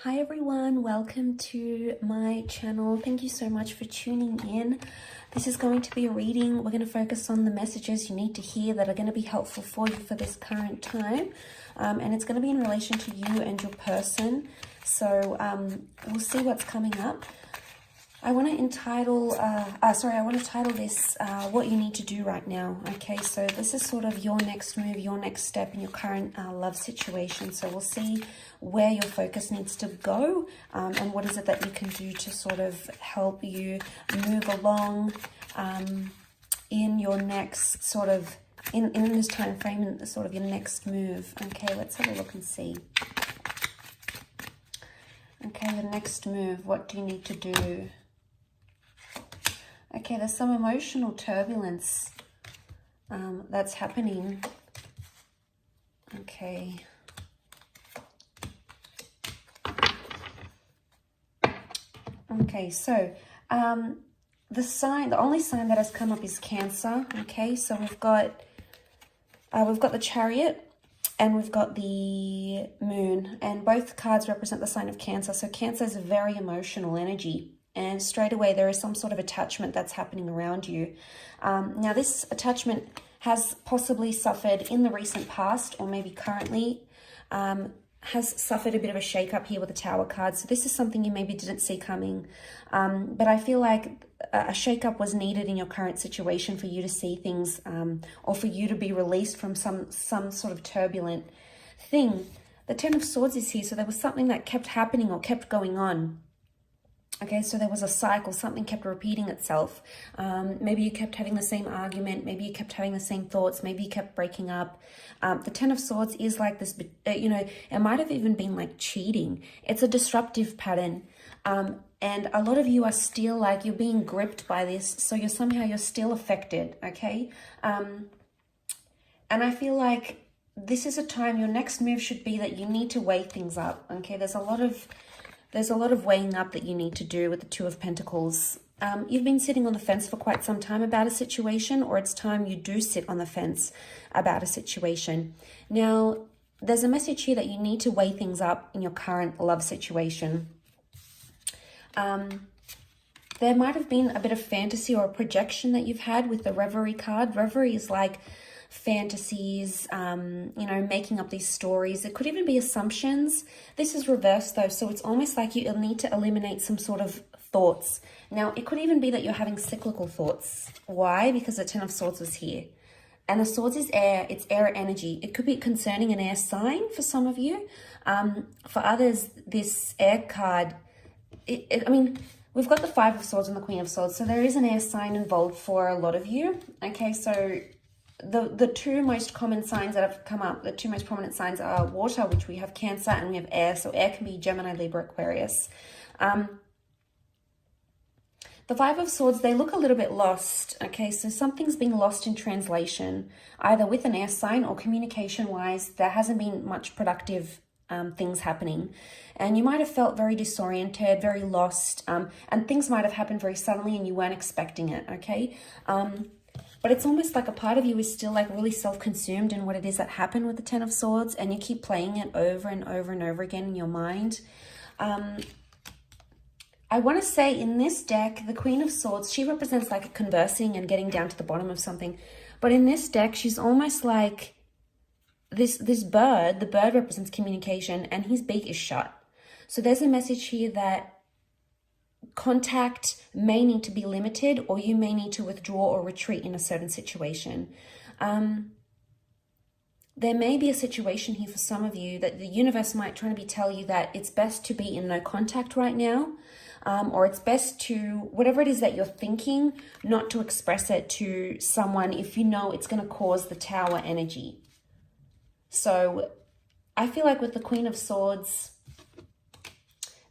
Hi everyone, welcome to my channel. Thank you so much for tuning in. This is going to be a reading. We're going to focus on the messages you need to hear that are going to be helpful for you for this current time. And it's going to be in relation to you and your person. So we'll see what's coming up. I want to title this what you need to do right now. Okay, so this is sort of your next move, your next step in your current love situation. So we'll see where your focus needs to go and what is it that you can do to sort of help you move along in your next sort of, in this time frame, in sort of your next move. Okay, let's have a look and see. Okay, the next move, what do you need to do? Okay, there's some emotional turbulence that's happening. Okay. Okay, so the only sign that has come up is Cancer. Okay, so we've got the Chariot and we've got the Moon, and both cards represent the sign of Cancer. So Cancer is a very emotional energy. And straight away, there is some sort of attachment that's happening around you. Now, this attachment has possibly suffered in the recent past, or maybe currently, has suffered a bit of a shake-up here with the Tower card. So this is something you maybe didn't see coming. But I feel like a shake-up was needed in your current situation for you to see things, or for you to be released from some sort of turbulent thing. The Ten of Swords is here, so there was something that kept happening or kept going on. Okay, so there was a cycle, something kept repeating itself. Maybe you kept having the same argument, maybe you kept having the same thoughts, maybe you kept breaking up. The Ten of Swords is like this, it might have even been like cheating. It's a disruptive pattern. And a lot of you are still like, you're being gripped by this, so you're still affected, okay? And I feel like this is a time, your next move should be that you need to weigh things up, okay? There's a lot of weighing up that you need to do with the Two of Pentacles. You've been sitting on the fence for quite some time about a situation, or it's time you do sit on the fence about a situation. Now, there's a message here that you need to weigh things up in your current love situation. There might have been a bit of fantasy or a projection that you've had with the Reverie card. Reverie is like fantasies, making up these stories. It could even be assumptions. This is reversed though, so it's almost like you'll need to eliminate some sort of thoughts. Now, it could even be that you're having cyclical thoughts. Why? Because the Ten of Swords was here. And the Swords is air. It's air energy. It could be concerning an air sign for some of you. For others, this air card, we've got the Five of Swords and the Queen of Swords, so there is an air sign involved for a lot of you. Okay, so the two most common signs that have come up, the two most prominent signs are water, which we have Cancer, and we have air. So air can be Gemini, Libra, Aquarius. The Five of Swords, they look a little bit lost. Okay, so something's being lost in translation, either with an air sign or communication-wise. There hasn't been much productive things happening. And you might have felt very disoriented, very lost, and things might have happened very suddenly and you weren't expecting it, okay? But it's almost like a part of you is still like really self-consumed in what it is that happened with the Ten of Swords, and you keep playing it over and over and over again in your mind. I want to say in this deck, the Queen of Swords, she represents like conversing and getting down to the bottom of something. But in this deck, she's almost like this bird. The bird represents communication and his beak is shut. So there's a message here that contact may need to be limited, or you may need to withdraw or retreat in a certain situation. There may be a situation here for some of you that the universe might try to tell you that it's best to be in no contact right now, or it's best to, whatever it is that you're thinking, not to express it to someone if you know it's going to cause the Tower energy. So I feel like with the Queen of Swords,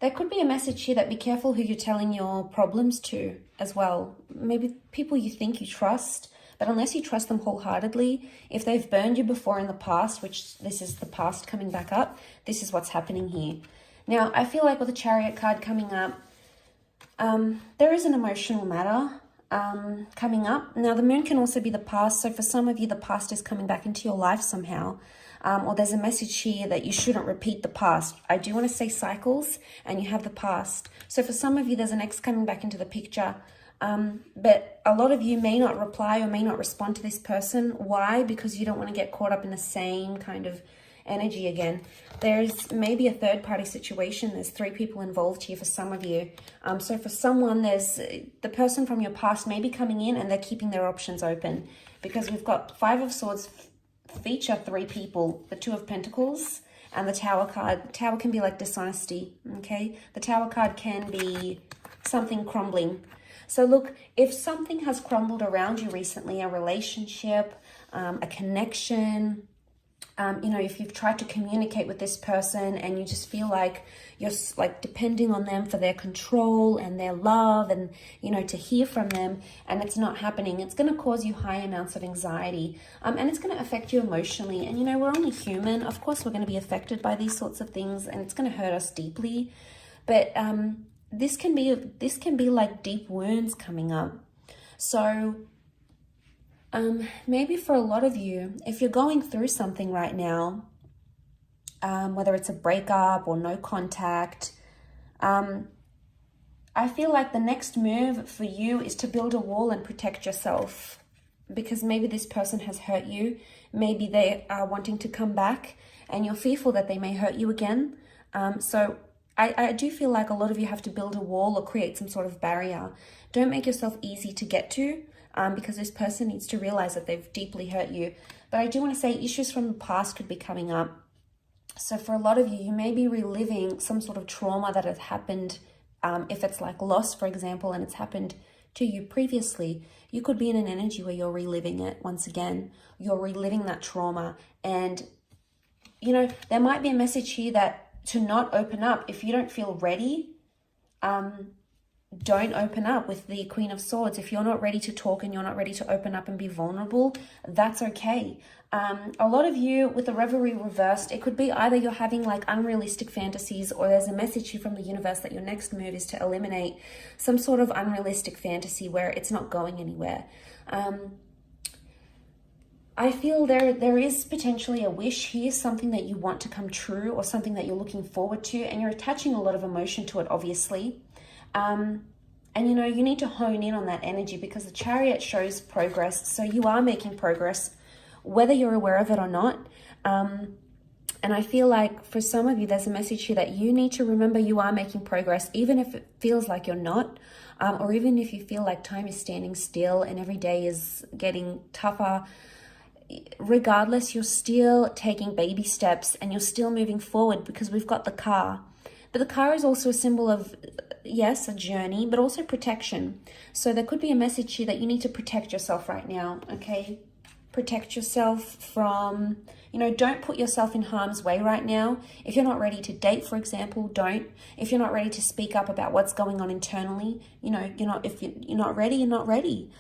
there could be a message here that be careful who you're telling your problems to as well. Maybe people you think you trust, but unless you trust them wholeheartedly, if they've burned you before in the past, which this is the past coming back up, this is what's happening here. Now, I feel like with the Chariot card coming up, there is an emotional matter coming up. Now, the Moon can also be the past. So for some of you, the past is coming back into your life somehow. or there's a message here that you shouldn't repeat the past. I do want to say cycles, and you have the past. So for some of you, there's an ex coming back into the picture. But a lot of you may not reply or may not respond to this person. Why? Because you don't want to get caught up in the same kind of energy again. There's maybe a third party situation. There's 3 people involved here for some of you. So for someone, there's the person from your past may be coming in and they're keeping their options open, because we've got 5 of Swords feature 3 people, the 2 of Pentacles and the Tower card. The Tower can be like dishonesty, okay? The Tower card can be something crumbling. So look, if something has crumbled around you recently, a relationship, a connection, you know, if you've tried to communicate with this person and you just feel like you're like depending on them for their control and their love and, you know, to hear from them, and it's not happening, it's going to cause you high amounts of anxiety, and it's going to affect you emotionally. And, you know, we're only human. Of course, we're going to be affected by these sorts of things, and it's going to hurt us deeply. But this can be like deep wounds coming up. So maybe for a lot of you, if you're going through something right now, whether it's a breakup or no contact, I feel like the next move for you is to build a wall and protect yourself, because maybe this person has hurt you. Maybe they are wanting to come back and you're fearful that they may hurt you again. So I do feel like a lot of you have to build a wall or create some sort of barrier. Don't make yourself easy to get to, because this person needs to realize that they've deeply hurt you. But I do want to say issues from the past could be coming up. So for a lot of you, you may be reliving some sort of trauma that has happened. If it's like loss, for example, and it's happened to you previously, you could be in an energy where you're reliving it once again. You're reliving that trauma. And, you know, there might be a message here that to not open up. If you don't feel ready, don't open up with the Queen of Swords. If you're not ready to talk and you're not ready to open up and be vulnerable, that's okay. A lot of you with the Revelry reversed, it could be either you're having like unrealistic fantasies, or there's a message here from the universe that your next move is to eliminate some sort of unrealistic fantasy where it's not going anywhere. I feel there is potentially a wish here, something that you want to come true or something that you're looking forward to, and you're attaching a lot of emotion to it, obviously. And, you know, you need to hone in on that energy, because the Chariot shows progress. So you are making progress, whether you're aware of it or not. And I feel like for some of you, there's a message here that you need to remember you are making progress, even if it feels like you're not, or even if you feel like time is standing still and every day is getting tougher. Regardless, you're still taking baby steps and you're still moving forward, because we've got the car. But the car is also a symbol of, yes, a journey, but also protection. So there could be a message here that you need to protect yourself right now, okay? Protect yourself from, you know, don't put yourself in harm's way right now. If you're not ready to date, for example, don't. If you're not ready to speak up about what's going on internally, you know, if you're not ready, you're not ready.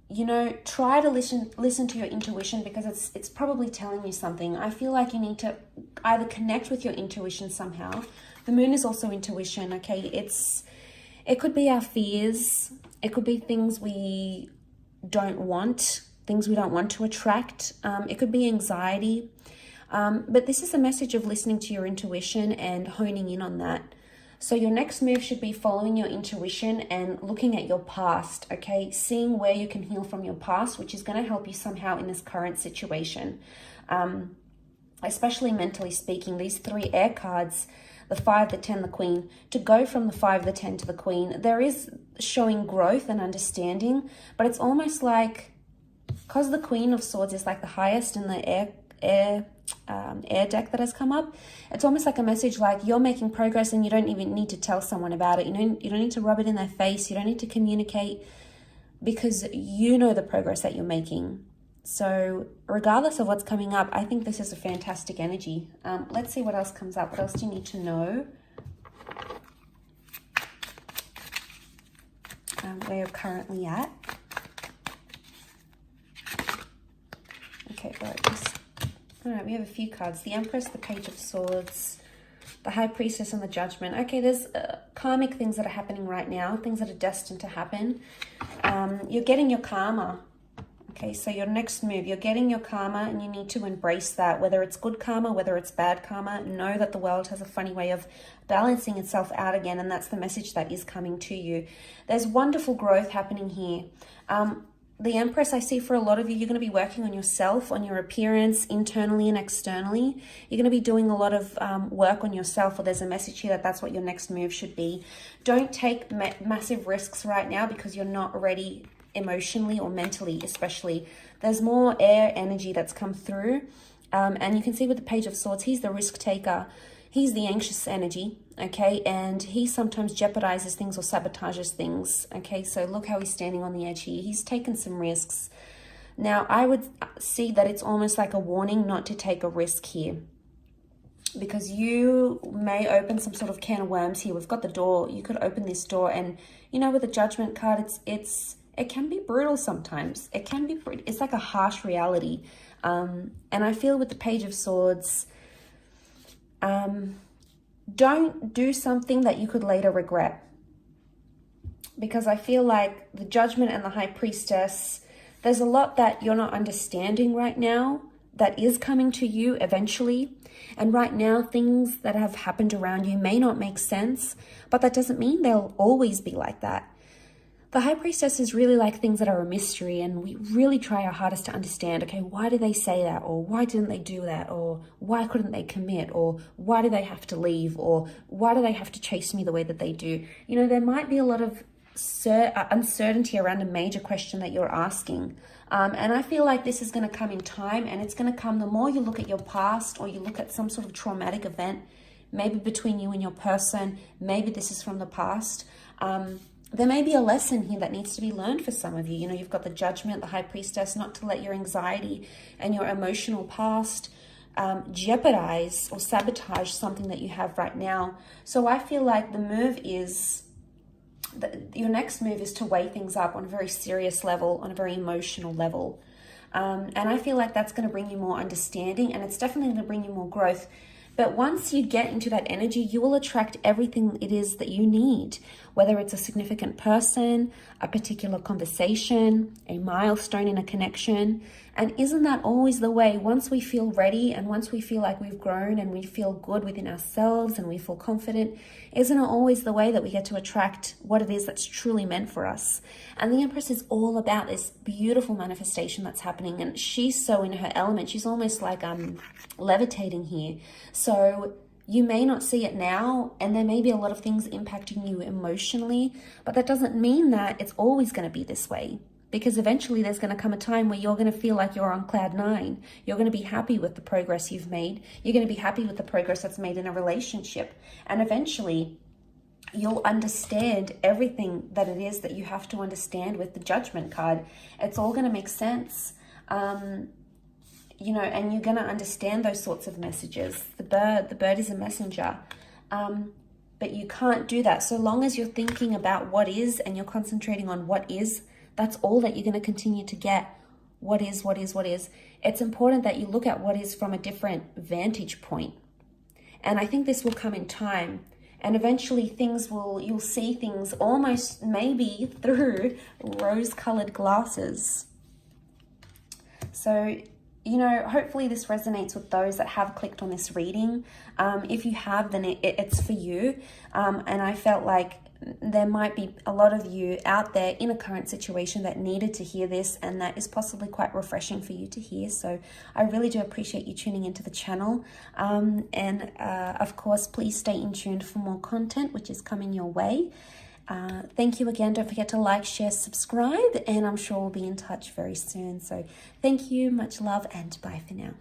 You know, try to listen to your intuition, because it's probably telling you something. I feel like you need to either connect with your intuition somehow. The moon is also intuition, okay? It could be our fears. It could be things we don't want, things we don't want to attract. It could be anxiety. But this is a message of listening to your intuition and honing in on that. So your next move should be following your intuition and looking at your past, okay? Seeing where you can heal from your past, which is going to help you somehow in this current situation. Especially mentally speaking, these 3 air cards, the 5, the 10, the Queen, to go from the 5, the 10 to the Queen, there is showing growth and understanding, but it's almost like, because the Queen of Swords is like the highest in the air deck that has come up, it's almost like a message like you're making progress and you don't even need to tell someone about it. You don't need to rub it in their face. You don't need to communicate, because you know the progress that you're making. So regardless of what's coming up, I think this is a fantastic energy. Let's see what else comes up. What else do you need to know? Where you're currently at. Okay, all right, we have a few cards. The Empress, the Page of Swords, the High Priestess, and the Judgment. Okay, there's karmic things that are happening right now, things that are destined to happen. You're getting your karma. Okay, so your next move, you're getting your karma and you need to embrace that. Whether it's good karma, whether it's bad karma, know that the world has a funny way of balancing itself out again, and that's the message that is coming to you. There's wonderful growth happening here. The Empress, I see for a lot of you, you're going to be working on yourself, on your appearance, internally and externally. You're going to be doing a lot of work on yourself, or there's a message here that that's what your next move should be. Don't take massive risks right now because you're not ready emotionally or mentally, especially. There's more air energy that's come through. And you can see with the Page of Swords, he's the risk taker. He's the anxious energy, okay? And he sometimes jeopardizes things or sabotages things, okay? So look how he's standing on the edge here. He's taken some risks. Now, I would see that it's almost like a warning not to take a risk here, because you may open some sort of can of worms here. We've got the door. You could open this door, and, you know, with the Judgment card, it can be brutal sometimes. It can be, it's like a harsh reality. And I feel with the Page of Swords, don't do something that you could later regret, because I feel like the Judgment and the High Priestess, there's a lot that you're not understanding right now that is coming to you eventually. And right now, things that have happened around you may not make sense, but that doesn't mean they'll always be like that. The High Priestess is really like things that are a mystery, and we really try our hardest to understand, okay, why did they say that? Or why didn't they do that? Or why couldn't they commit? Or why do they have to leave? Or why do they have to chase me the way that they do? You know, there might be a lot of uncertainty around a major question that you're asking. And I feel like this is going to come in time, and it's going to come the more you look at your past, or you look at some sort of traumatic event, maybe between you and your person, maybe this is from the past. There may be a lesson here that needs to be learned for some of you. You know, you've got the Judgment, the High Priestess, not to let your anxiety and your emotional past jeopardize or sabotage something that you have right now. So I feel like the move is, your next move is to weigh things up on a very serious level, on a very emotional level. And I feel like that's going to bring you more understanding, and it's definitely going to bring you more growth. But once you get into that energy, you will attract everything it is that you need, whether it's a significant person, a particular conversation, a milestone in a connection. And isn't that always the way? Once we feel ready, and once we feel like we've grown and we feel good within ourselves and we feel confident, isn't it always the way that we get to attract what it is that's truly meant for us? And the Empress is all about this beautiful manifestation that's happening, and she's so in her element. She's almost like levitating here. So you may not see it now, and there may be a lot of things impacting you emotionally, but that doesn't mean that it's always going to be this way. Because eventually there's going to come a time where you're going to feel like you're on cloud 9. You're going to be happy with the progress you've made. You're going to be happy with the progress that's made in a relationship. And eventually you'll understand everything that it is that you have to understand with the Judgment card. It's all going to make sense. You know, and you're going to understand those sorts of messages. The bird is a messenger. But you can't do that. So long as you're thinking about what is, and you're concentrating on what is, that's all that you're going to continue to get. What is, what is, what is. It's important that you look at what is from a different vantage point. And I think this will come in time. And eventually you'll see things almost maybe through rose-colored glasses. So, you know, hopefully this resonates with those that have clicked on this reading. If you have, then it's for you. And I felt like there might be a lot of you out there in a current situation that needed to hear this, and that is possibly quite refreshing for you to hear. So I really do appreciate you tuning into the channel. And of course, please stay in tuned for more content, which is coming your way. Thank you again. Don't forget to like, share, subscribe, and I'm sure we'll be in touch very soon. So thank you, much love, and bye for now.